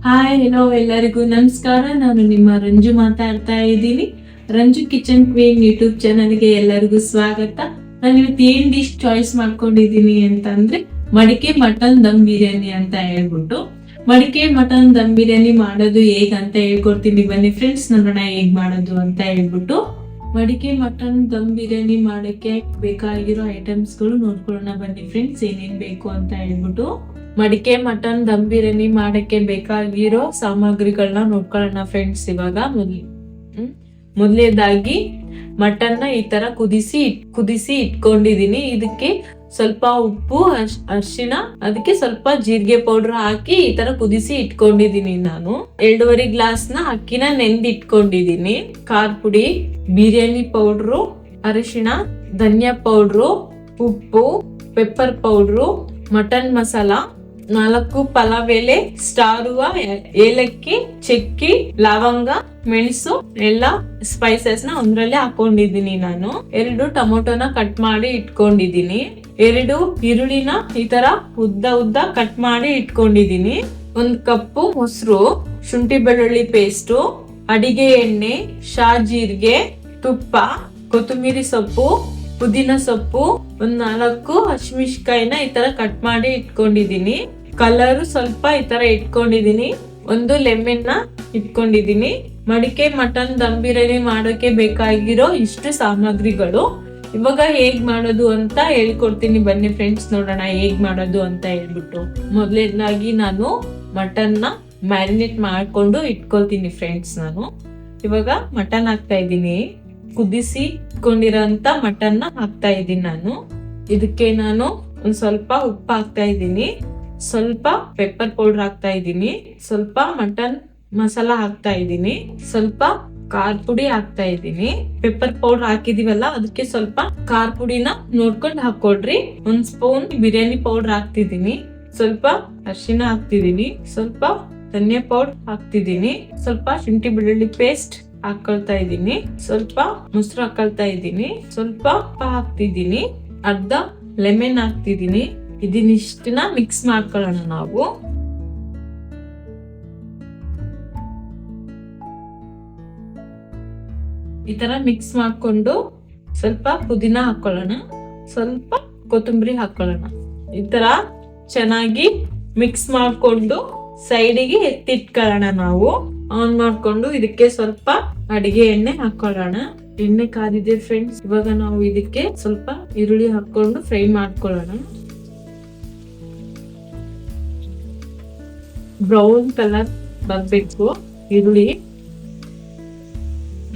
Hi hello ಎಲ್ಲರಿಗೂ ನಮಸ್ಕಾರ. ನಾನು ನಿಮ್ಮ ರಂಜು ಮಾತಾಡ್ತಾ ಇದ್ದೀನಿ. ರಂಜು ಕಿಚನ್ ಕ್ವೀನ್ ಯೂಟ್ಯೂಬ್ ಚಾನಲ್ಗೆ ಎಲ್ಲರಿಗೂ ಸ್ವಾಗತ. ನಾನು ಇವತ್ತು ಏನ್ ಡಿಶ್ ಚಾಯ್ಸ್ ಮಾಡ್ಕೊಂಡಿದ್ದೀನಿ ಅಂತಂದ್ರೆ ಮಡಿಕೆ ಮಟನ್ ದಮ್ ಬಿರಿಯಾನಿ ಅಂತ ಹೇಳ್ಬಿಟ್ಟು, ಮಡಿಕೆ ಮಟನ್ ದಮ್ ಬಿರಿಯಾನಿ ಮಾಡೋದು ಹೇಗಂತ ಹೇಳ್ಕೊಡ್ತೀನಿ. ಬನ್ನಿ ಫ್ರೆಂಡ್ಸ್, ನೋಡೋಣ ಹೇಗ್ ಮಾಡೋದು ಅಂತ ಹೇಳ್ಬಿಟ್ಟು. ಮಡಿಕೆ ಮಟನ್ ದಮ್ ಬಿರಿಯಾನಿ ಮಾಡಕ್ಕೆ ಬೇಕಾಗಿರೋ ಐಟಮ್ಸ್ ಗಳು ನೋಡ್ಕೊಳ್ಳೋಣ ಬನ್ನಿ ಫ್ರೆಂಡ್ಸ್, ಏನೇನ್ ಬೇಕು ಅಂತ ಹೇಳ್ಬಿಟ್ಟು. ಮಡಿಕೆ ಮಟನ್ ದಮ್ ಬಿರಿಯಾನಿ ಮಾಡಕ್ಕೆ ಬೇಕಾಗಿರೋ ಸಾಮಗ್ರಿಗಳನ್ನ ನೋಡ್ಕೊಳ್ಳೋಣ ಫ್ರೆಂಡ್ಸ್. ಇವಾಗ ಮೊದಲನೇದಾಗಿ ಮಟನ್ನ ಈ ತರ ಕುದಿಸಿ ಇಟ್ಕೊಂಡಿದೀನಿ. ಇದಕ್ಕೆ ಸ್ವಲ್ಪ ಉಪ್ಪು, ಅರಿಶಿಣ, ಅದಕ್ಕೆ ಸ್ವಲ್ಪ ಜೀರಿಗೆ ಪೌಡರ್ ಹಾಕಿ ಈ ತರ ಕುದಿಸಿ ಇಟ್ಕೊಂಡಿದೀನಿ. ನಾನು 2.5 ಗ್ಲಾಸ್ನ ಅಕ್ಕಿನ ನೆಂದಿಟ್ಕೊಂಡಿದೀನಿ. ಖಾರ ಪುಡಿ, ಬಿರಿಯಾನಿ ಪೌಡ್ರು, ಅರಿಶಿಣ, ಧನಿಯಾ ಪೌಡ್ರು, ಉಪ್ಪು, pepper powder, mutton masala, 4 pulao ಎಲೆ, ಸ್ಟಾರ್ ಹೂವ, ಏಲಕ್ಕಿ, ಚಕ್ಕಿ, ಲವಂಗ, ಮೆಣಸು ಎಲ್ಲ ಸ್ಪೈಸಸ್ ನ ಒಂದ್ರಲ್ಲಿ ಹಾಕೊಂಡಿದೀನಿ. ನಾನು 2 ಟೊಮೊಟೊನ ಕಟ್ ಮಾಡಿ ಇಟ್ಕೊಂಡಿದೀನಿ. 2 ಈರುಳ್ಳಿನ ಈ ತರ ಉದ್ದ ಕಟ್ ಮಾಡಿ ಇಟ್ಕೊಂಡಿದೀನಿ. 1 ಕಪ್ಪು ಮೊಸರು, ಶುಂಠಿ ಬೆಳ್ಳುಳ್ಳಿ ಪೇಸ್ಟು, ಅಡಿಗೆ ಎಣ್ಣೆ, ಜೀರಿಗೆ, ತುಪ್ಪ, ಕೊತ್ತಂಬರಿ ಸೊಪ್ಪು, ಪುದೀನ ಸೊಪ್ಪು, 4 ಹಸಿಮೆಣಸಿನಕಾಯಿನ ಈ ತರ ಕಟ್ ಮಾಡಿ ಇಟ್ಕೊಂಡಿದೀನಿ. ಕಲರ್ ಸ್ವಲ್ಪ ಈ ತರ ಇಟ್ಕೊಂಡಿದೀನಿ. 1 ಲೆಮನ್ ನ ಇಟ್ಕೊಂಡಿದೀನಿ. ಮಡಿಕೆ ಮಟನ್ ದಮ್ ಬಿರಿಯಾನಿ ಮಾಡೋಕೆ ಬೇಕಾಗಿರೋ ಇಷ್ಟು ಸಾಮಗ್ರಿಗಳು. ಇವಾಗ ಹೇಗ್ ಮಾಡೋದು ಅಂತ ಹೇಳ್ಕೊಡ್ತೀನಿ ಬನ್ನಿ ಫ್ರೆಂಡ್ಸ್, ನೋಡೋಣ ಹೇಗ್ ಮಾಡೋದು ಅಂತ ಹೇಳ್ಬಿಟ್ಟು. ಮೊದಲನೇದಾಗಿ ನಾನು ಮಟನ್ ನ ಮ್ಯಾರಿನೇಟ್ ಮಾಡ್ಕೊಂಡು ಇಟ್ಕೊಳ್ತೀನಿ ಫ್ರೆಂಡ್ಸ್. ನಾನು ಇವಾಗ ಮಟನ್ ಹಾಕ್ತಾ ಇದ್ದೀನಿ. ಕುದಿಸಿ ಇಟ್ಕೊಂಡಿರೋಂತ ಮಟನ್ ನ ಹಾಕ್ತಾ ಇದ್ದೀನಿ ನಾನು. ಇದಕ್ಕೆ ನಾನು ಒಂದ್ ಸ್ವಲ್ಪ ಉಪ್ಪು ಹಾಕ್ತಾ ಇದ್ದೀನಿ, ಸ್ವಲ್ಪ ಪೆಪ್ಪರ್ ಪೌಡರ್ ಹಾಕ್ತಾ ಇದ್ದೀನಿ, ಸ್ವಲ್ಪ ಮಟನ್ ಮಸಾಲ ಹಾಕ್ತಾ ಇದ್ದೀನಿ, ಸ್ವಲ್ಪ ಖಾರ ಪುಡಿ ಹಾಕ್ತಾ ಇದ್ದೀನಿ. ಪೆಪ್ಪರ್ ಪೌಡರ್ ಹಾಕಿದೀವಲ್ಲ, ಅದಕ್ಕೆ ಸ್ವಲ್ಪ ಖಾರ ಪುಡಿನ ನೋಡ್ಕೊಂಡು ಹಾಕೊಡ್ರಿ. 1 ಸ್ಪೂನ್ ಬಿರಿಯಾನಿ ಪೌಡರ್ ಹಾಕ್ತಿದ್ದೀನಿ, ಸ್ವಲ್ಪ ಅರಿಶಿಣ ಹಾಕ್ತಿದ್ದೀನಿ, ಸ್ವಲ್ಪ ಧನಿಯಾ ಪೌಡರ್ ಹಾಕ್ತಿದ್ದೀನಿ, ಸ್ವಲ್ಪ ಶುಂಠಿ ಬೆಳ್ಳುಳ್ಳಿ ಪೇಸ್ಟ್ ಹಾಕೊಳ್ತಾ ಇದ್ದೀನಿ, ಸ್ವಲ್ಪ ಮೊಸರು ಹಾಕೊಳ್ತಾ ಇದ್ದೀನಿ, ಸ್ವಲ್ಪ ಉಪ್ಪು ಹಾಕ್ತಿದ್ದೀನಿ, ಅರ್ಧ ಲೆಮನ್ ಹಾಕ್ತಿದ್ದೀನಿ. ಇದನ್ನಿಷ್ಟನ್ನ ಮಿಕ್ಸ್ ಮಾಡ್ಕೊಳ್ಳೋಣ ನಾವು. ಈ ತರ ಮಿಕ್ಸ್ ಮಾಡ್ಕೊಂಡು ಸ್ವಲ್ಪ ಪುದೀನ ಹಾಕೊಳ್ಳೋಣ, ಸ್ವಲ್ಪ ಕೊತ್ತಂಬರಿ ಹಾಕೊಳ್ಳೋಣ. ಈ ತರ ಚೆನ್ನಾಗಿ ಮಿಕ್ಸ್ ಮಾಡ್ಕೊಂಡು ಸೈಡಿಗೆ ಎತ್ತಿಟ್ಕೊಳ್ಳೋಣ ನಾವು. ಆನ್ ಮಾಡ್ಕೊಂಡು ಇದಕ್ಕೆ ಸ್ವಲ್ಪ ಅಡಿಗೆ ಎಣ್ಣೆ ಹಾಕೊಳ್ಳೋಣ. ಎಣ್ಣೆ ಕಾದಿದೆ ಫ್ರೆಂಡ್ಸ್. ಇವಾಗ ನಾವು ಇದಕ್ಕೆ ಸ್ವಲ್ಪ ಈರುಳ್ಳಿ ಹಾಕೊಂಡು ಫ್ರೈ ಮಾಡ್ಕೊಳ್ಳೋಣ. ಬ್ರೌನ್ ಕಲರ್ ಬರ್ಬೇಕು ಈರುಳ್ಳಿ.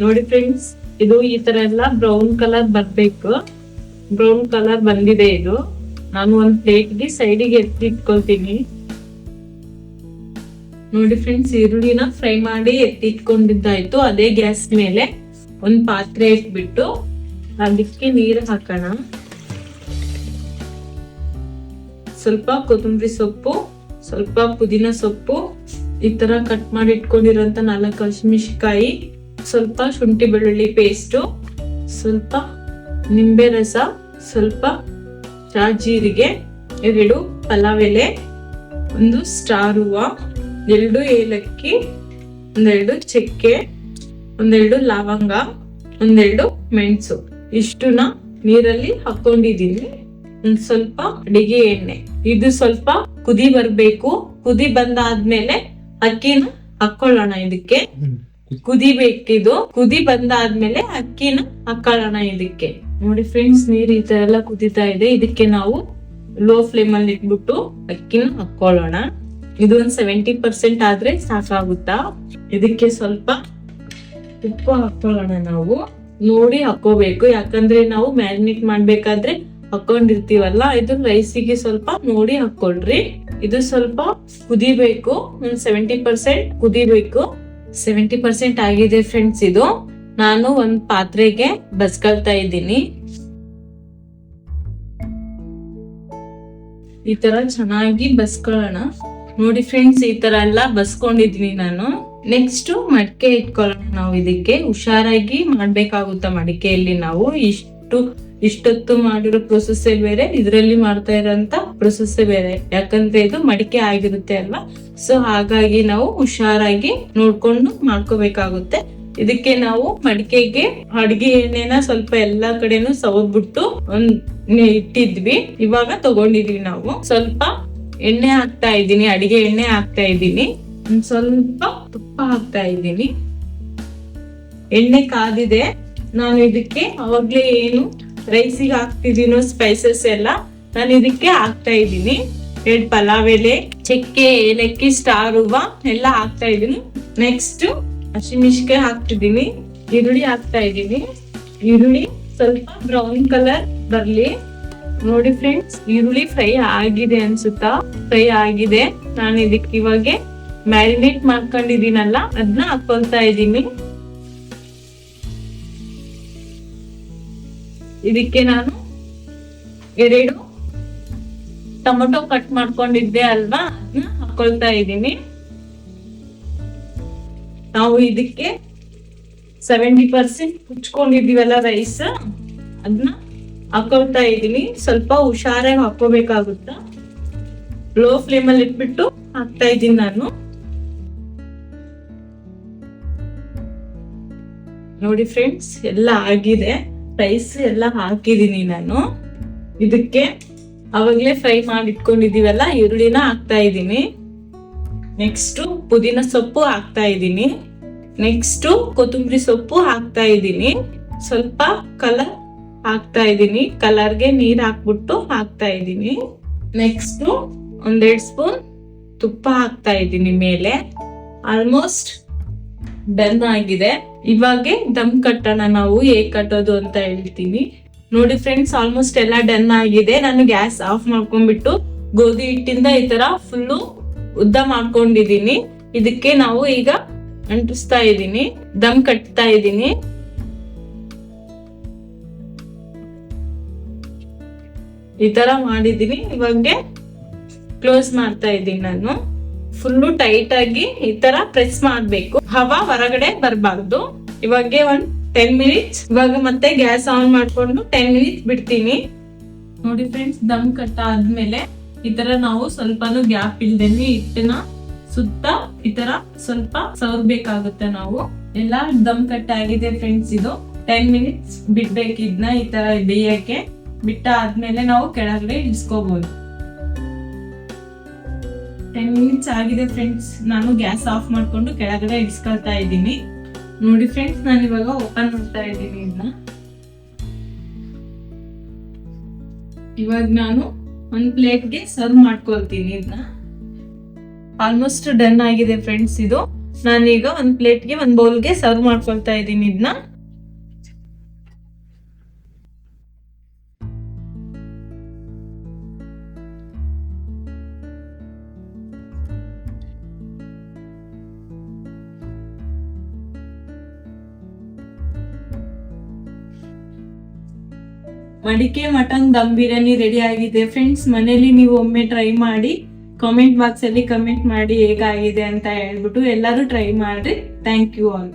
ನೋಡಿ ಫ್ರೆಂಡ್ಸ್, ಇದು ಈ ತರ ಎಲ್ಲ ಬ್ರೌನ್ ಕಲರ್ ಬರ್ಬೇಕು. ಬ್ರೌನ್ ಕಲರ್ ಬಂದಿದೆ. ಇದು ನಾನು ಒಂದ್ ಪ್ಲೇಟ್ಗೆ ಸೈಡಿಗೆ ಎತ್ತಿಟ್ಕೊಳ್ತೀನಿ. ನೋಡಿ ಫ್ರೆಂಡ್ಸ್, ಈರುಳ್ಳಿನ ಫ್ರೈ ಮಾಡಿ ಎತ್ತಿಟ್ಕೊಂಡಿದ್ದಾಯ್ತು. ಅದೇ ಗ್ಯಾಸ್ ಮೇಲೆ ಒಂದ್ ಪಾತ್ರೆ ಇಟ್ಬಿಟ್ಟು ಅದಕ್ಕೆ ನೀರು ಹಾಕೋಣ. ಸ್ವಲ್ಪ ಕೊತ್ತಂಬರಿ ಸೊಪ್ಪು, ಸ್ವಲ್ಪ ಪುದೀನ ಸೊಪ್ಪು, ಈ ತರ ಕಟ್ ಮಾಡಿ ಇಟ್ಕೊಂಡಿರೋಂತ 4 ಹಸಿಮೆಣಸಿನಕಾಯಿ, ಸ್ವಲ್ಪ ಶುಂಠಿ ಬೆಳ್ಳುಳ್ಳಿ ಪೇಸ್ಟು, ಸ್ವಲ್ಪ ನಿಂಬೆ ರಸ, ಸ್ವಲ್ಪ ಜೀರಿಗೆ, 2 ಪಲಾವ್ ಎಲೆ, 1 ಸ್ಟಾರ್ ಹೂವ, 2 ಏಲಕ್ಕಿ, 2 ಚಕ್ಕೆ, 2 ಲವಂಗ, 2 ಮೆಣಸು. ಇಷ್ಟುನ ನೀರಲ್ಲಿ ಹಾಕೊಂಡಿದೀನಿ. ಸ್ವಲ್ಪ ಅಡಿಗೆ ಎಣ್ಣೆ. ಇದು ಸ್ವಲ್ಪ ಕುದಿ ಬರ್ಬೇಕು. ಕುದಿ ಬಂದಾದ್ಮೇಲೆ ಅಕ್ಕಿನ ಹಾಕೊಳ್ಳೋಣ. ಇದಕ್ಕೆ ಕುದಿಬೇಕಿದು. ಕುದಿ ಬಂದಾದ್ಮೇಲೆ ಅಕ್ಕಿನ ಹಾಕೊಳ್ಳೋಣ ಇದಕ್ಕೆ. ನೋಡಿ ಫ್ರೆಂಡ್ಸ್, ನೀರ್ ಈ ತರ ಎಲ್ಲ ಕುದಿತಾ ಇದೆ. ಇದಕ್ಕೆ ನಾವು ಲೋ ಫ್ಲೇಮ್ ಅಲ್ಲಿ ಇಟ್ಬಿಟ್ಟು ಅಕ್ಕಿನ ಹಾಕೊಳ್ಳೋಣ. ಇದು ಒಂದ್ 70% ಆದ್ರೆ ಸಾಕಾಗುತ್ತಾ. ಇದಕ್ಕೆ ಸ್ವಲ್ಪ ಉಪ್ಪು ಹಾಕೊಳ್ಳೋಣ. ನಾವು ನೋಡಿ ಹಾಕೋಬೇಕು, ಯಾಕಂದ್ರೆ ನಾವು ಮ್ಯಾರಿನೇಟ್ ಮಾಡ್ಬೇಕಾದ್ರೆ ಹಾಕೊಂಡಿರ್ತೀವಲ್ಲ. ಇದು ರೈಸಿಗೆ ಸ್ವಲ್ಪ ನೋಡಿ ಹಾಕೊಳ್ರಿ. ಇದು ಸ್ವಲ್ಪ ಕುದಿಬೇಕು, 70% ಕುದಿಬೇಕು. 70% ಆಗಿದೆ ಫ್ರೆಂಡ್ಸ್. ಇದು ನಾನು ಒಂದ್ ಪಾತ್ರೆಗೆ ಬಸ್ಕೊಳ್ತಾ ಇದ್ದೀನಿ. ಈ ತರ ಚೆನ್ನಾಗಿ ಬಸ್ಕೊಳ್ಳೋಣ. ನೋಡಿ ಫ್ರೆಂಡ್ಸ್, ಈ ತರ ಎಲ್ಲ ಬಸ್ಕೊಂಡಿದೀನಿ ನಾನು. ನೆಕ್ಸ್ಟ್ ಮಡಿಕೆ ಇಟ್ಕೊಳ್ಳೋಣ ನಾವು. ಇದಕ್ಕೆ ಹುಷಾರಾಗಿ ಮಾಡ್ಬೇಕಾಗುತ್ತ ಮಡಿಕೆಯಲ್ಲಿ ನಾವು. ಇಷ್ಟು ಇಷ್ಟೊತ್ತು ಮಾಡಿರೋ ಪ್ರೊಸೆಸ್ಸೇ ಬೇರೆ, ಇದ್ರಲ್ಲಿ ಮಾಡ್ತಾ ಇರೋಂತ ಪ್ರೊಸೆಸ್ಸೇ ಬೇರೆ. ಯಾಕಂದ್ರೆ ಇದು ಮಡಿಕೆ ಆಗಿರುತ್ತೆ ಅಲ್ವಾ, ಸೊ ಹಾಗಾಗಿ ನಾವು ಹುಷಾರಾಗಿ ನೋಡ್ಕೊಂಡು ಮಾಡ್ಕೋಬೇಕಾಗುತ್ತೆ. ಇದಕ್ಕೆ ನಾವು ಮಡಿಕೆಗೆ ಅಡಿಗೆ ಎಣ್ಣೆನ ಸ್ವಲ್ಪ ಎಲ್ಲಾ ಕಡೆನೂ ಸವರ್ಬಿಟ್ಟು ಇಟ್ಟಿದ್ವಿ. ಇವಾಗ ತಗೊಂಡಿದ್ವಿ ನಾವು. ಸ್ವಲ್ಪ ಎಣ್ಣೆ ಹಾಕ್ತಾ ಇದ್ದೀನಿ, ಅಡಿಗೆ ಎಣ್ಣೆ ಹಾಕ್ತಾ ಇದ್ದೀನಿ. ಒಂದ್ ಸ್ವಲ್ಪ ತುಪ್ಪ ಹಾಕ್ತಾ ಇದ್ದೀನಿ. ಎಣ್ಣೆ ಕಾದಿದೆ. ನಾನು ಇದಕ್ಕೆ ಅವಾಗ್ಲೇ ಏನು ರೈಸಿಗೆ ಹಾಕ್ತಿದ್ದೀನೋ ಸ್ಪೈಸಸ್ ಎಲ್ಲ ನಾನು ಇದಕ್ಕೆ ಹಾಕ್ತಾ ಇದ್ದೀನಿ. 2 ಪಲಾವ್ ಎಲೆ, ಚಕ್ಕೆ, ಏಲಕ್ಕಿ, ಸ್ಟಾರ್ ಹೂವ ಎಲ್ಲ ಹಾಕ್ತಾ ಇದ್ದೀನಿ. ನೆಕ್ಸ್ಟ್ ಹಸಿಮೆಣಸಿನಕಾಯಿ ಹಾಕ್ತಿದ್ದೀನಿ. ಈರುಳ್ಳಿ ಹಾಕ್ತಾ ಇದ್ದೀನಿ. ಈರುಳ್ಳಿ ಸ್ವಲ್ಪ ಬ್ರೌನ್ ಕಲರ್ ಬರ್ಲಿ. ನೋಡಿ ಫ್ರೆಂಡ್ಸ್, ಈರುಳ್ಳಿ ಫ್ರೈ ಆಗಿದೆ ಅನ್ಸುತ್ತಾ? ಫ್ರೈ ಆಗಿದೆ. ನಾನು ಇದಕ್ಕೆ ಇವಾಗ ಮ್ಯಾರಿನೇಟ್ ಮಾಡ್ಕೊಂಡಿದ್ದೀನಲ್ಲ ಅದನ್ನ ಹಾಕೊಳ್ತಾ ಇದ್ದೀನಿ. ಇದಕ್ಕೆ ನಾನು 2 ಟೊಮೊಟೊ ಕಟ್ ಮಾಡ್ಕೊಂಡಿದ್ದೆ ಅಲ್ವಾ, ಅದನ್ನ ಹಾಕೊಳ್ತಾ ಇದ್ದೀನಿ. ನಾವು ಇದಕ್ಕೆ 70% ಕುಚ್ಕೊಂಡಿದೀವಲ್ಲ ರೈಸ್, ಅದನ್ನ ಹಾಕೊಳ್ತಾ ಇದ್ದೀನಿ. ಸ್ವಲ್ಪ ಹುಷಾರಾಗಿ ಹಾಕೋಬೇಕಾಗುತ್ತಾ. ಲೋ ಫ್ಲೇಮ್ ಅಲ್ಲಿ ಇಟ್ಬಿಟ್ಟು ಹಾಕ್ತಾ ಇದ್ದೀನಿ ನಾನು. ನೋಡಿ ಫ್ರೆಂಡ್ಸ್, ಎಲ್ಲ ಆಗಿದೆ. ರೈಸ್ ಎಲ್ಲ ಹಾಕಿದೀನಿ ನಾನು. ಇದಕ್ಕೆ ಅವಾಗ್ಲೇ ಫ್ರೈ ಮಾಡಿ ಇಟ್ಕೊಂಡಿದೀವಲ್ಲ ಈರುಳ್ಳಿನ ಹಾಕ್ತಾ ಇದ್ದೀನಿ. ನೆಕ್ಸ್ಟ್ ಪುದೀನ ಸೊಪ್ಪು ಹಾಕ್ತಾ ಇದ್ದೀನಿ. ನೆಕ್ಸ್ಟ್ ಕೊತ್ತಂಬರಿ ಸೊಪ್ಪು ಹಾಕ್ತಾ ಇದ್ದೀನಿ. ಸ್ವಲ್ಪ ಕಲರ್ ಹಾಕ್ತಾ ಇದ್ದೀನಿ. ಕಲರ್ಗೆ ನೀರ್ ಹಾಕ್ಬಿಟ್ಟು ಹಾಕ್ತಾ ಇದ್ದೀನಿ. ನೆಕ್ಸ್ಟ್ 1-2 ಸ್ಪೂನ್ ತುಪ್ಪ ಹಾಕ್ತಾ ಇದ್ದೀನಿ ಮೇಲೆ. ಆಲ್ಮೋಸ್ಟ್ ಡನ್ ಆಗಿದೆ. ಇವಾಗ ದಮ್ ಕಟ್ಟೋಣ. ನಾವು ಹೇಗ್ ಕಟ್ಟೋದು ಅಂತ ಹೇಳ್ತೀನಿ ನೋಡಿ ಫ್ರೆಂಡ್ಸ್. ಆಲ್ಮೋಸ್ಟ್ ಎಲ್ಲ ಡನ್ ಆಗಿದೆ. ನಾನು ಗ್ಯಾಸ್ ಆಫ್ ಮಾಡ್ಕೊಂಡ್ಬಿಟ್ಟು ಗೋಧಿ ಹಿಟ್ಟಿಂದ ಈ ತರ ಫುಲ್ಲು ಉದ್ದ ಮಾಡ್ಕೊಂಡಿದೀನಿ. ಇದಕ್ಕೆ ನಾವು ಈಗ ಅಂಟಿಸ್ತಾ ಇದ್ದೀನಿ, ದಮ್ ಕಟ್ತಾ ಇದ್ದೀನಿ. ಈ ತರ ಮಾಡಿದೀನಿ. ಇವಾಗ ಕ್ಲೋಸ್ ಮಾಡ್ತಾ ಇದ್ದೀನಿ ನಾನು. ಫುಲ್ಲು ಟೈಟ್ ಆಗಿ ಈ ತರ ಪ್ರೆಸ್ ಮಾಡ್ಬೇಕು, ಹವಾ ಹೊರಗಡೆ ಬರಬಾರ್ದು. ಇವಾಗ 10 ಮಿನಿಟ್ಸ್. ಇವಾಗ ಮತ್ತೆ ಗ್ಯಾಸ್ ಆನ್ ಮಾಡ್ಕೊಂಡು 10 ಮಿನಿಟ್ಸ್ ಬಿಡ್ತೀನಿ. ನೋಡಿ ಫ್ರೆಂಡ್ಸ್, ದಮ್ ಕಟ್ಟ ಆದ್ಮೇಲೆ ಈ ತರ ನಾವು ಸ್ವಲ್ಪನೂ ಗ್ಯಾಪ್ ಇಲ್ದೇನೆ ಹಿಟ್ಟನ್ನ ಸುತ್ತ ಈ ತರ ಸ್ವಲ್ಪ ಸವರ್ಬೇಕಾಗುತ್ತೆ. ನಾವು ಎಲ್ಲ ದಮ್ ಕಟ್ಟ ಆಗಿದೆ ಫ್ರೆಂಡ್ಸ್. ಇದು 10 ಮಿನಿಟ್ಸ್ ಬಿಡ್ಬೇಕಿದ್ನ ಈ ತರ ಬೇಯಕ್ಕೆ. ಬಿಟ್ಟ ಆದ್ಮೇಲೆ ನಾವು ಕೆಳಗಡೆ ಇಳಿಸ್ಕೋಬಹುದು. 10 ಮಿನಿಟ್ಸ್ ಆಗಿದೆ ಫ್ರೆಂಡ್ಸ್. ನಾನು ಗ್ಯಾಸ್ ಆಫ್ ಮಾಡ್ಕೊಂಡು ಕೆಳಗಡೆ ಇಳಿಸ್ಕೊಳ್ತಾ ಇದ್ದೀನಿ. ನೋಡಿ ಫ್ರೆಂಡ್ಸ್, ನಾನು ಇವಾಗ ಓಪನ್ ಮಾಡ್ತಾ ಇದ್ದೀನಿ ಇದನ್ನ. ಇವಾಗ ನಾನು ಒಂದು ಪ್ಲೇಟ್ಗೆ ಸರ್ವ್ ಮಾಡ್ಕೊಳ್ತೀನಿ ಇದನ್ನ. ಆಲ್ಮೋಸ್ಟ್ ಡನ್ ಆಗಿದೆ ಫ್ರೆಂಡ್ಸ್ ಇದು. ನಾನೀಗ ಒಂದು ಪ್ಲೇಟ್ಗೆ, ಒಂದು ಬೌಲ್ಗೆ ಸರ್ವ್ ಮಾಡ್ಕೊಳ್ತಾ ಇದ್ದೀನಿ ಇದನ್ನ. ಮಡಿಕೆ ಮಟನ್ ದಮ್ ಬಿರಿಯಾನಿ ರೆಡಿ ಆಗಿದೆ ಫ್ರೆಂಡ್ಸ್. ಮನೇಲಿ ನೀವು ಒಮ್ಮೆ ಟ್ರೈ ಮಾಡಿ ಕಾಮೆಂಟ್ ಬಾಕ್ಸ್ ಅಲ್ಲಿ ಕಮೆಂಟ್ ಮಾಡಿ ಹೇಗಾಗಿದೆ ಅಂತ ಹೇಳ್ಬಿಟ್ಟು ಎಲ್ಲರೂ ಟ್ರೈ ಮಾಡಿ. Thank you all.